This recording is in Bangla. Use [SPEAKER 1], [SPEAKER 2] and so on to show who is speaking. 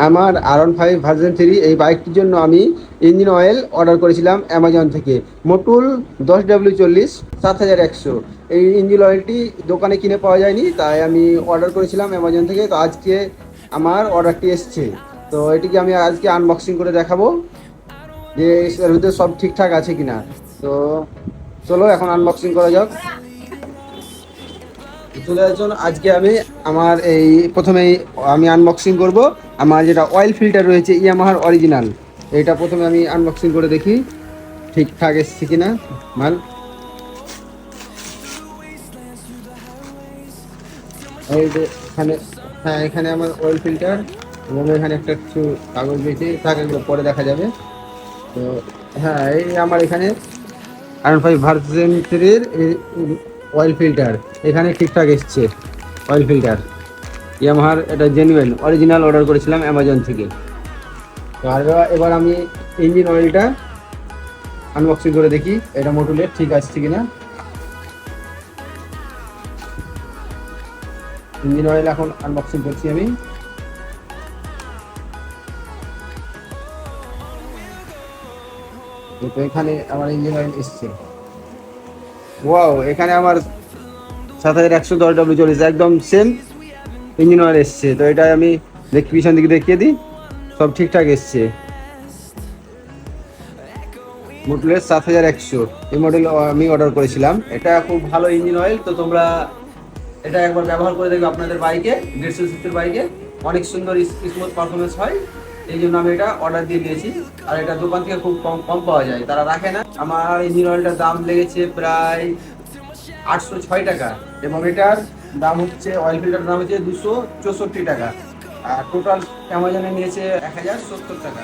[SPEAKER 1] আমার R15 ভার্সন 3 এই বাইকটির জন্য আমি ইঞ্জিন অয়েল অর্ডার করেছিলাম অ্যামাজন থেকে। মোটুল 10W40 7100। এই ইঞ্জিন অয়েলটি দোকানে কিনে পাওয়া যায়নি, তাই আমি অর্ডার করেছিলাম অ্যামাজন থেকে। তো আজকে আমার অর্ডারটি এসছে, তো এটিকে আমি আজকে আনবক্সিং করে দেখাবো যে এর ভিতরে সব ঠিকঠাক আছে কিনা। তো চলো এখন আনবক্সিং করা যাক। চলে আসুন, আজকে আমি আমার এই প্রথমেই আমি আনবক্সিং করব আমার যেটা অয়েল ফিল্টার রয়েছে ইয়ামাহার অরিজিনাল। এটা প্রথমে আমি আনবক্সিং করে দেখি ঠিকঠাক এসছে কিনা মাল। এই যে এখানে, হ্যাঁ এখানে আমার অয়েল ফিল্টার এবং এখানে একটা কিছু কাগজ রয়েছে, কাগজগুলো পরে দেখা যাবে। তো হ্যাঁ, এই আমার এখানে R15 ভার্সন 3-র অয়েল ফিল্টার এখানে ঠিকঠাক এসছে। অয়েল ফিল্টার ইয়ামাহার, এটা জেনুইন অরিজিনাল অর্ডার করেছিলাম অ্যামাজন থেকে। তো আর এবার আমি ইঞ্জিন অয়েলটা আনবক্সিং করে দেখি এটা মোটুলের ঠিক আসছে কিনা। ইঞ্জিন অয়েল এখন আনবক্সিং করছি আমি। তো এখানে আমার ইঞ্জিন অয়েল এসছে। ওয়াও, এখানে আমার 7110W40 একদম সেম ইঞ্জিন অয়েল এসছে। তো এটা আমি দেখি, পিছন দিকে দেখিয়ে দিই, সব ঠিকঠাক এসছে। মোটলের 7100 এই মডেল আমি অর্ডার করেছিলাম। এটা খুব ভালো ইঞ্জিন অয়েল, তো তোমরা এটা একবার ব্যবহার করে দেখবে আপনাদের বাইকে, 150cc বাইকে অনেক সুন্দর স্মুথ পারফরমেন্স হয়। এই জন্য আমি এটা অর্ডার দিয়ে দিয়েছি। আর এটা দোকান থেকে খুব কম কম পাওয়া যায়, তারা রাখে না। আমার ইঞ্জিন অয়েলটার দাম লেগেছে প্রায় 806 টাকা, এবং এটার দাম হচ্ছে, অয়েল ফিল্টারের দাম হচ্ছে 264 টাকা। আর টোটাল অ্যামাজনে নিয়েছে 1070 টাকা।